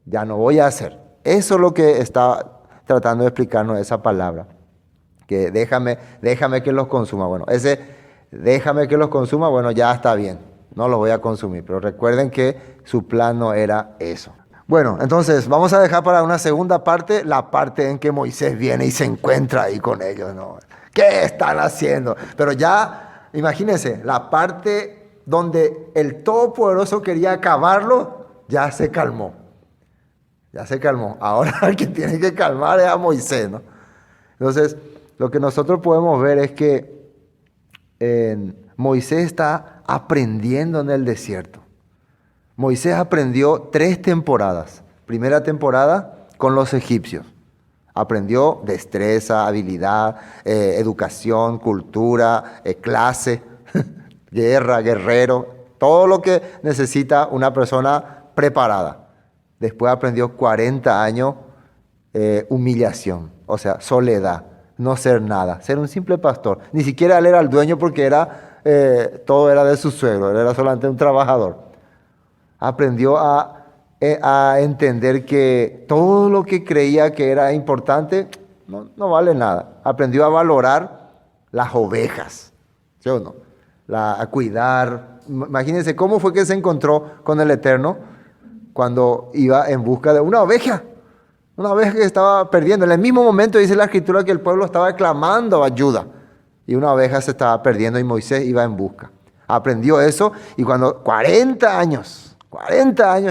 ya no voy a hacer. Eso es lo que está tratando de explicarnos esa palabra. Que déjame que los consuma. Bueno, ese déjame que los consuma, bueno, ya está bien. No los voy a consumir. Pero recuerden que su plan no era eso. Bueno, entonces vamos a dejar para una segunda parte, la parte en que Moisés viene y se encuentra ahí con ellos, ¿no? ¿Qué están haciendo? Pero ya, imagínense, la parte donde el Todopoderoso quería acabarlo, ya se calmó. Ya se calmó. Ahora el que tiene que calmar es a Moisés, ¿no? Entonces, lo que nosotros podemos ver es que Moisés está aprendiendo en el desierto. Moisés aprendió 3 temporadas. Primera temporada con los egipcios. Aprendió destreza, habilidad, educación, cultura, clase, guerra, guerrero, todo lo que necesita una persona preparada. Después aprendió 40 años humillación, o sea, soledad, no ser nada, ser un simple pastor. Ni siquiera él era el dueño porque todo era de su suegro, él era solamente un trabajador. Aprendió a entender que todo lo que creía que era importante no vale nada. Aprendió a valorar las ovejas, ¿sí o no? A cuidar. Imagínense cómo fue que se encontró con el Eterno cuando iba en busca de una oveja que estaba perdiendo. En el mismo momento dice la Escritura que el pueblo estaba clamando ayuda y una oveja se estaba perdiendo y Moisés iba en busca. Aprendió eso y cuando 40 años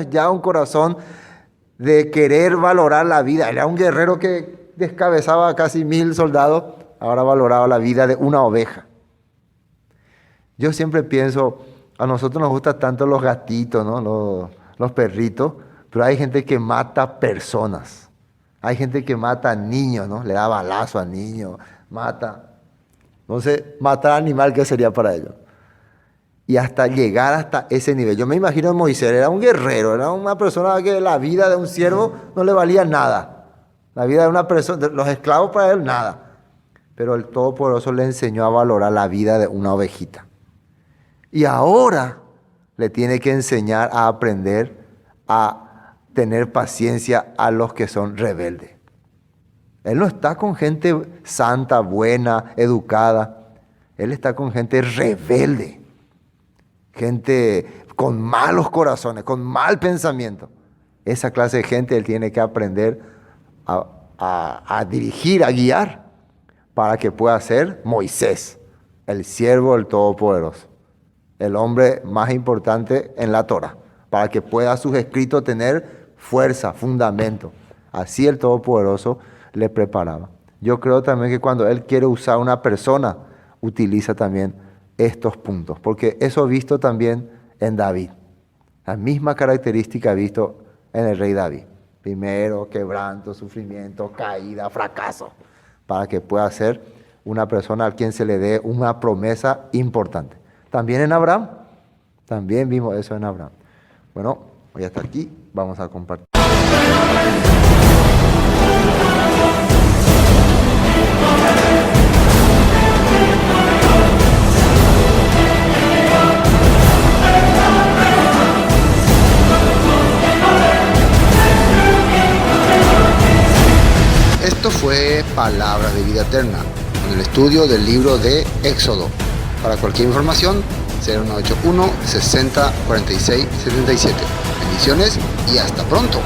ya un corazón de querer valorar la vida. Era un guerrero que descabezaba a casi 1000 soldados, ahora valoraba la vida de una oveja. Yo siempre pienso, a nosotros nos gustan tanto los gatitos, ¿no? Los perritos, pero hay gente que mata personas. Hay gente que mata a niños, ¿no? Le da balazo a niños, mata. Entonces, matar animal, ¿qué sería para ellos? Y hasta llegar hasta ese nivel. Yo me imagino a Moisés, era un guerrero, era una persona que la vida de un siervo no le valía nada. La vida de una persona, los esclavos para él, nada. Pero el Todopoderoso le enseñó a valorar la vida de una ovejita. Y ahora le tiene que enseñar a aprender a tener paciencia a los que son rebeldes. Él no está con gente santa, buena, educada. Él está con gente rebelde. Gente con malos corazones, con mal pensamiento. Esa clase de gente él tiene que aprender a dirigir, a guiar, para que pueda ser Moisés, el siervo del Todopoderoso, el hombre más importante en la Torah, para que pueda sus escritos tener fuerza, fundamento. Así el Todopoderoso le preparaba. Yo creo también que cuando él quiere usar una persona, utiliza también estos puntos, porque eso he visto también en David. La misma característica he visto en el rey David. Primero, quebranto, sufrimiento, caída, fracaso, para que pueda ser una persona a quien se le dé una promesa importante. También en Abraham, También vimos eso en Abraham. Bueno, hoy hasta aquí vamos a compartir. Esto fue Palabras de Vida Eterna, con el estudio del libro de Éxodo. Para cualquier información, 0981 60 46 77. Bendiciones y hasta pronto.